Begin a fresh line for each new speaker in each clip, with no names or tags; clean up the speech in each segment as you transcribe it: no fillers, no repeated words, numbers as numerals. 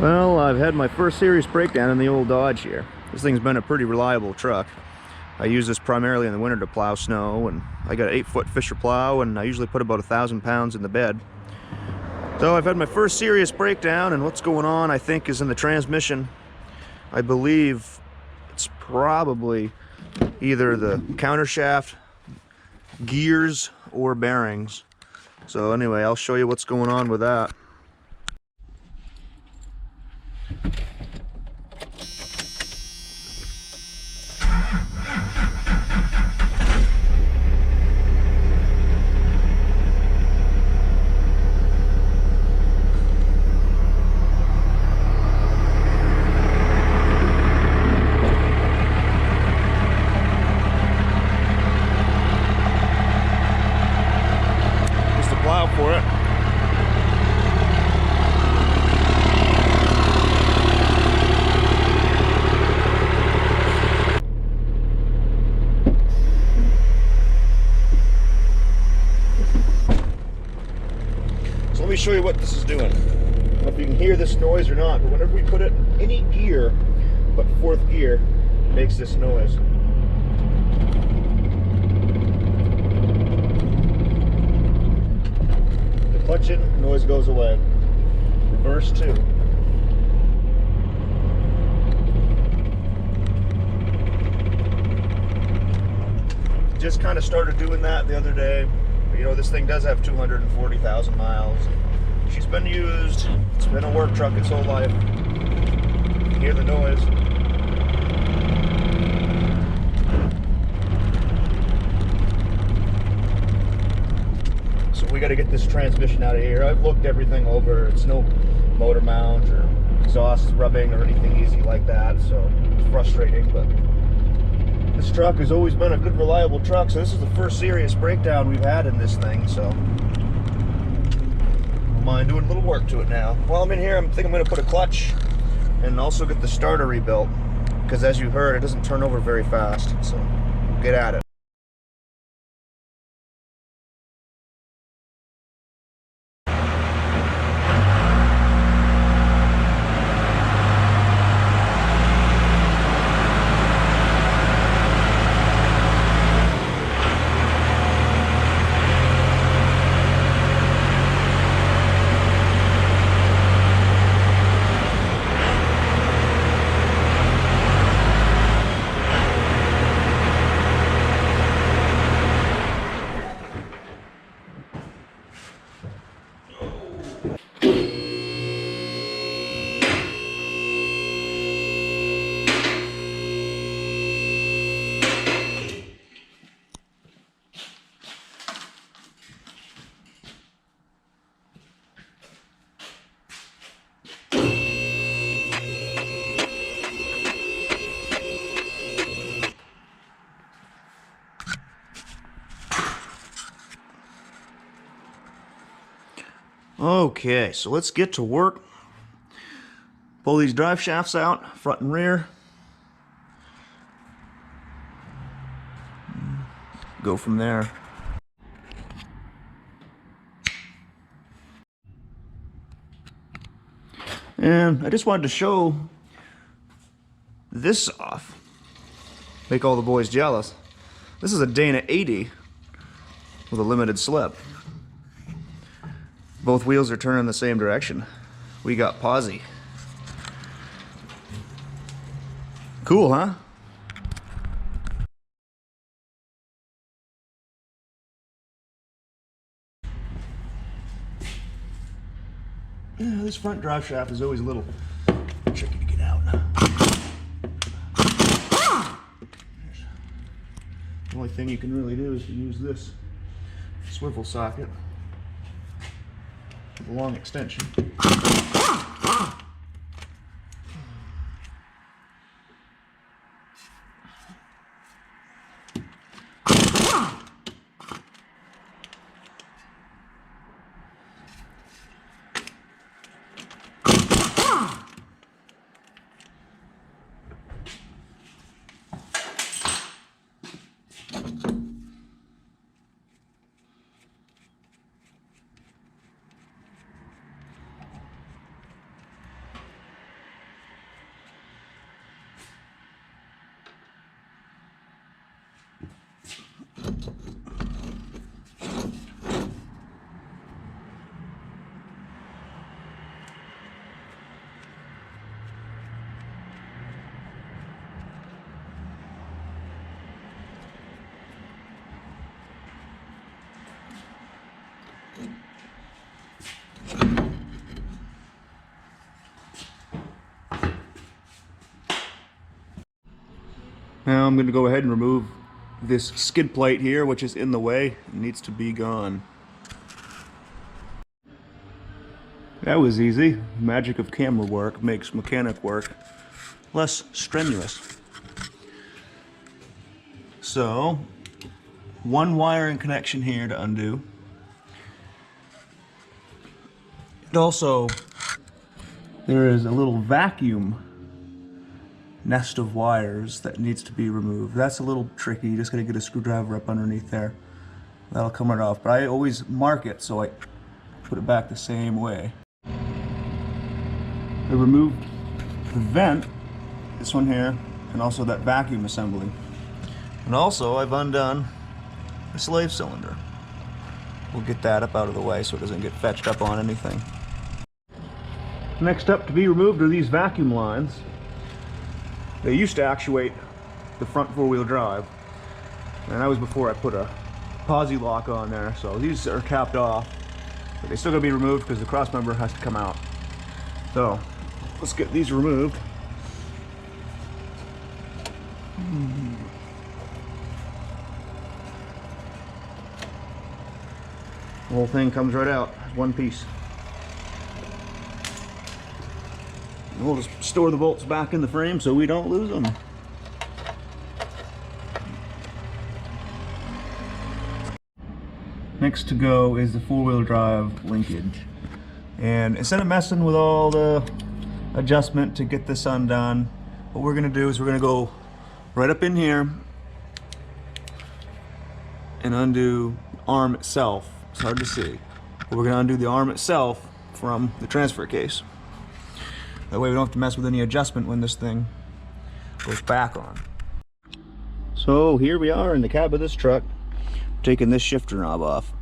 Well, I've had my first serious breakdown in the old Dodge here. This thing's been a pretty reliable truck. I use this primarily in the winter to plow snow, and I got an 8-foot Fisher plow, and I usually put about 1,000 pounds in the bed. So I've had my first serious breakdown, and what's going on, I think, is in the transmission. I believe it's probably either the countershaft, gears, or bearings. So anyway, I'll show you what's going on with that. For it. So let me show you what this is doing. I don't know if you can hear this noise or not, but whenever we put it in any gear but fourth gear, it makes this noise. Clutch in, noise goes away. Reverse 2. Just kind of started doing that the other day. You know, this thing does have 240,000 miles. She's been used. It's been a work truck its whole life. You can hear the noise. We got to get this transmission out of here. I've looked everything over. It's no motor mount or exhaust rubbing or anything easy like that, so it's frustrating, but this truck has always been a good, reliable truck, so this is the first serious breakdown we've had in this thing, so I don't mind doing a little work to it now. While I'm in here, I think I'm going to put a clutch and also get the starter rebuilt, because as you heard, it doesn't turn over very fast, so we'll get at it. Okay, so let's get to work. Pull these drive shafts out, front and rear. Go from there. And I just wanted to show this off. Make all the boys jealous. This is a Dana 80 with a limited slip. Both wheels are turning the same direction. We got posi. Cool, huh? Yeah, this front drive shaft is always a little tricky to get out. The only thing you can really do is to use this swivel socket. A long extension. Now I'm going to go ahead and remove this skid plate here, which is in the way. It needs to be gone. That was easy. Magic of camera work makes mechanic work less strenuous. So, one wiring connection here to undo. And also, there is a little vacuum nest of wires that needs to be removed. That's a little tricky. You just gotta get a screwdriver up underneath there. That'll come right off. But I always mark it so I put it back the same way. I removed the vent, this one here, and also that vacuum assembly. And also I've undone the slave cylinder. We'll get that up out of the way so it doesn't get fetched up on anything. Next up to be removed are these vacuum lines. They used to actuate the front four-wheel drive, and that was before I put a posi lock on there, so these are capped off, but they still gotta be removed because the cross member has to come out. So let's get these removed. The whole thing comes right out, one piece. And we'll just store the bolts back in the frame so we don't lose them. Next to go is the four-wheel drive linkage. And instead of messing with all the adjustment to get this undone, what we're gonna do is we're gonna go right up in here and undo the arm itself. It's hard to see, but we're gonna undo the arm itself from the transfer case. That way we don't have to mess with any adjustment when this thing goes back on. So here we are in the cab of this truck, taking this shifter knob off.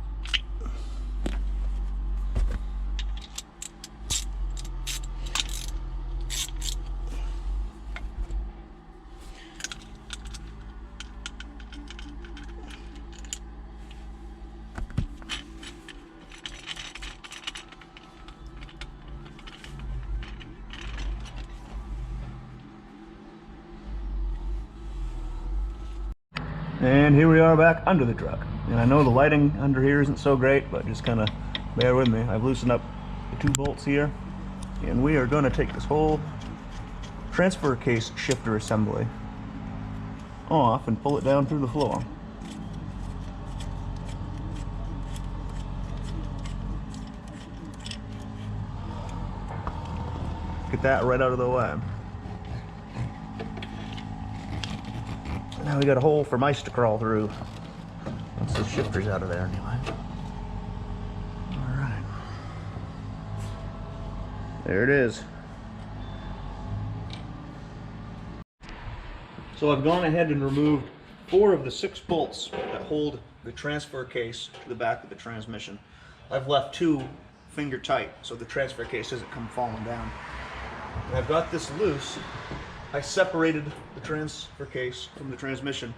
And here we are back under the truck. And I know the lighting under here isn't so great, but just kind of bear with me. I've loosened up the two bolts here, and we are going to take this whole transfer case shifter assembly off and pull it down through the floor. Get that right out of the way. Now we got a hole for mice to crawl through once the shifter's out of there anyway. Alright. There it is. So I've gone ahead and removed 4 of the 6 bolts that hold the transfer case to the back of the transmission. I've left 2 finger tight so the transfer case doesn't come falling down. And I've got this loose. I separated the transfer case from the transmission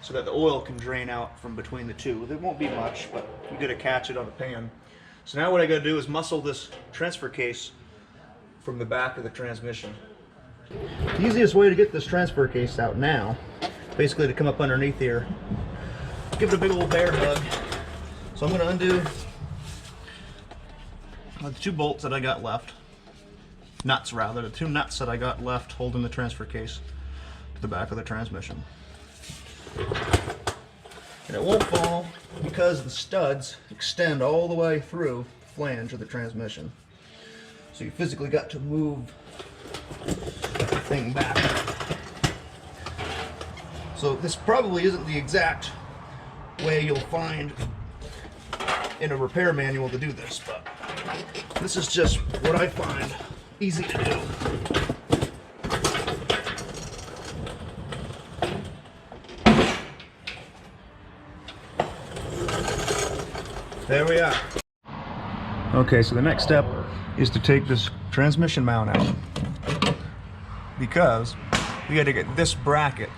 so that the oil can drain out from between the two. There won't be much, but you gotta catch it on a pan. So now what I gotta do is muscle this transfer case from the back of the transmission. The easiest way to get this transfer case out now, basically to come up underneath here, give it a big old bear hug. So I'm gonna undo the 2 bolts that I got left. Nuts rather, the 2 nuts that I got left holding the transfer case to the back of the transmission. And it won't fall because the studs extend all the way through the flange of the transmission. So you physically got to move the thing back. So this probably isn't the exact way you'll find in a repair manual to do this, but this is just what I find easy to do. There we are. Okay, so the next step is to take this transmission mount out, because we got to get this bracket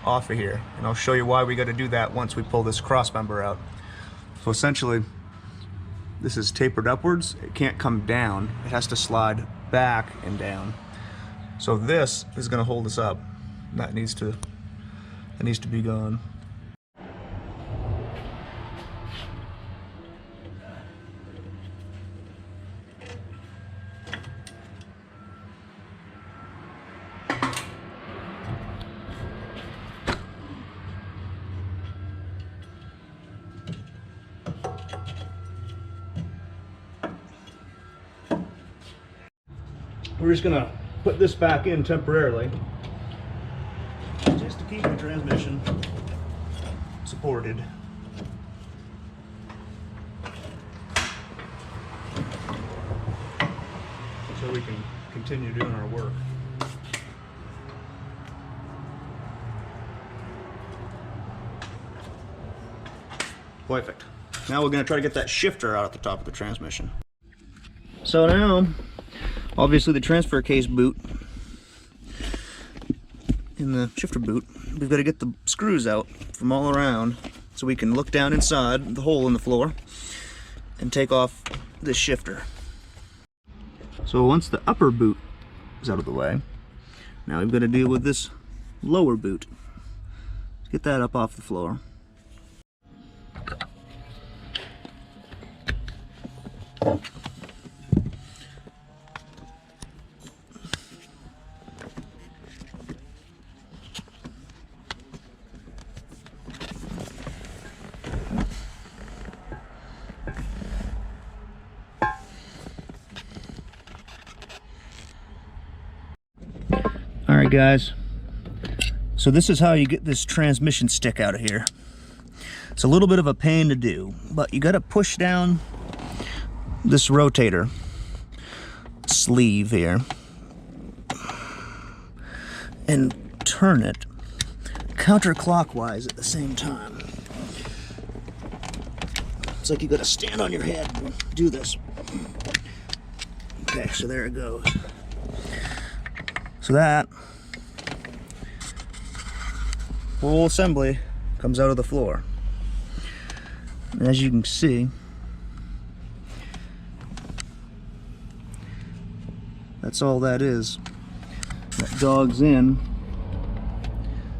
off of here, and I'll show you why we got to do that once we pull this cross member out. So essentially, this is tapered upwards. It can't come down. It has to slide back and down. So this is going to hold us up. That needs to It needs to be gone. We're just gonna put this back in temporarily, just to keep the transmission supported. So we can continue doing our work. Perfect. Now we're gonna try to get that shifter out at the top of the transmission. So now, obviously the transfer case boot in the shifter boot, we've got to get the screws out from all around so we can look down inside the hole in the floor and take off this shifter. So once the upper boot is out of the way, now we've got to deal with this lower boot. Let's get that up off the floor. Alright guys, so this is how you get this transmission stick out of here. It's a little bit of a pain to do, but you got to push down this rotator sleeve here and turn it counterclockwise at the same time. It's like you got to stand on your head and do this. Okay, so there it goes. So that whole assembly comes out of the floor. And as you can see, that's all that is. That dogs in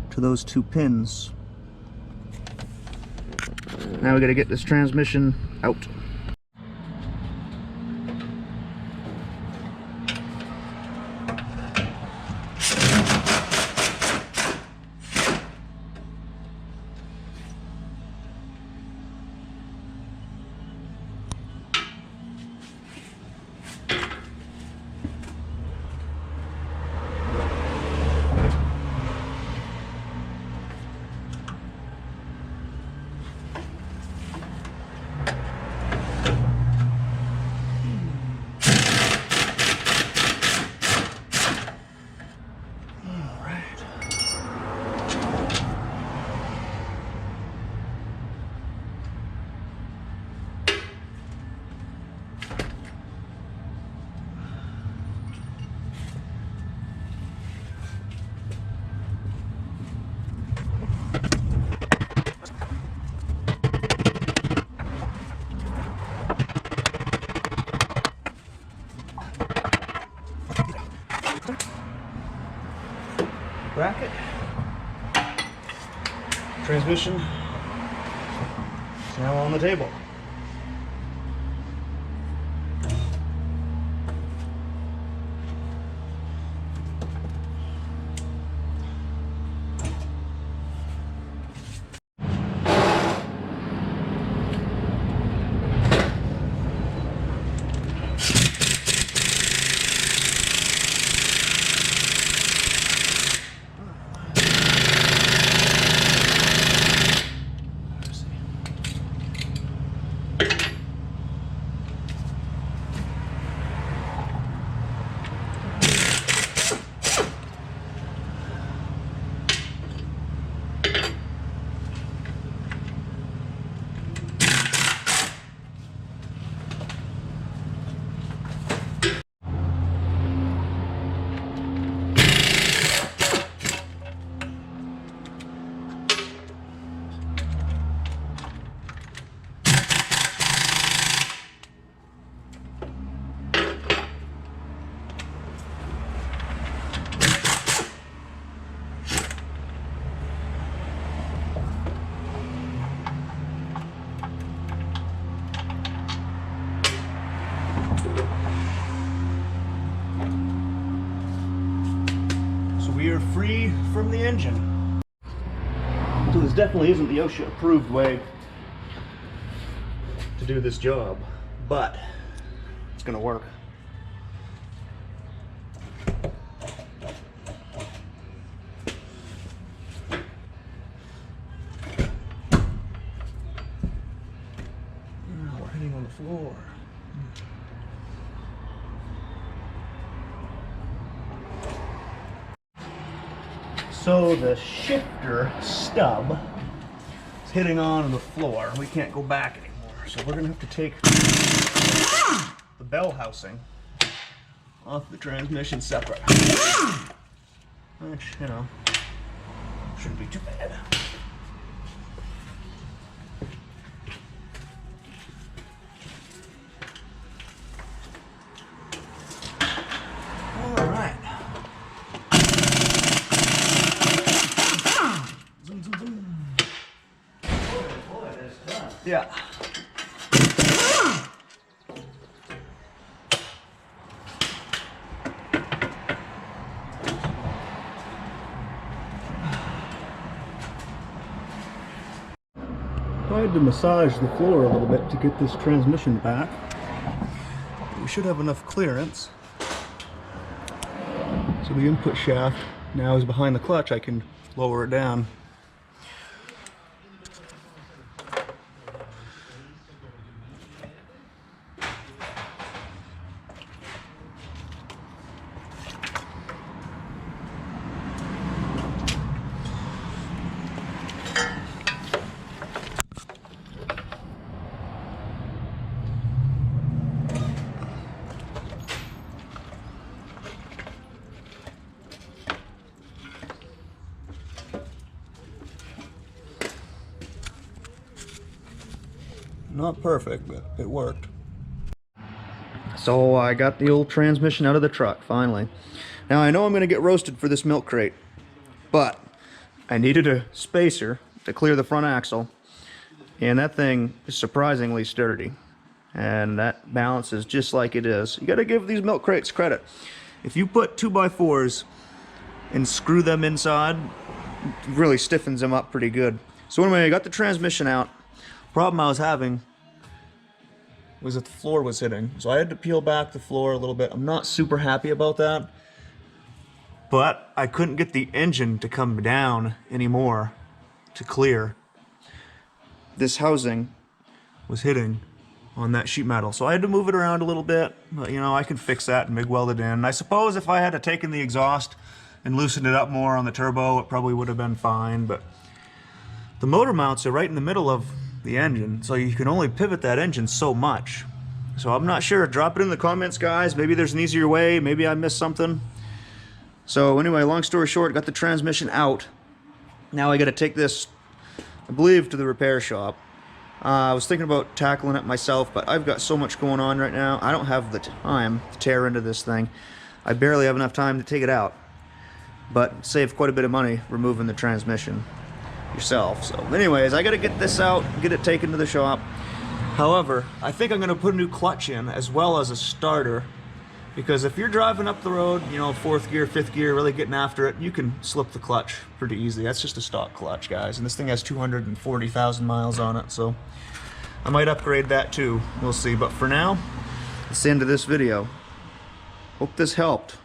to those two pins. Now we got to get this transmission out. Bracket, transmission is now on the table. we are free from the engine. So this definitely isn't the OSHA approved way to do this job, but it's gonna work. We're hitting on the floor. So the shifter stub is hitting on the floor. We can't go back anymore. So we're gonna have to take the bell housing off the transmission separate. Which, you know, shouldn't be too bad. All right. Zoom, zoom, zoom. Boy, that's tough. Yeah. I had to massage the floor a little bit to get this transmission back. We should have enough clearance. So the input shaft now is behind the clutch. I can lower it down. Not perfect, but it worked. So I got the old transmission out of the truck, finally. Now I know I'm gonna get roasted for this milk crate, but I needed a spacer to clear the front axle, and that thing is surprisingly sturdy. And that balances just like it is. You gotta give these milk crates credit. If you put 2x4s and screw them inside, it really stiffens them up pretty good. So anyway, I got the transmission out. Problem I was having was that the floor was hitting, so I had to peel back the floor a little bit. I'm not super happy about that, but I couldn't get the engine to come down anymore to clear. This housing was hitting on that sheet metal, so I had to move it around a little bit, but you know, I can fix that and MIG weld it in. And I suppose if I had taken the exhaust and loosened it up more on the turbo, it probably would have been fine, but the motor mounts are right in the middle of the engine, so you can only pivot that engine so much. So I'm not sure. Drop it in the comments, guys. Maybe there's an easier way. Maybe I missed something. So anyway, long story short, got the transmission out. Now I got to take this, I believe, to the repair shop. I was thinking about tackling it myself, but I've got so much going on right now. I don't have the time to tear into this thing. I barely have enough time to take it out, but save quite a bit of money removing the transmission yourself. So anyways, I gotta get this out, get it taken to the shop. However, I think I'm gonna put a new clutch in as well as a starter, because if you're driving up the road, you know, 4th gear, 5th gear, really getting after it, you can slip the clutch pretty easily. That's just a stock clutch, guys, and this thing has 240,000 miles on it, so I might upgrade that too. We'll see. But for now, that's the end of this video. Hope this helped.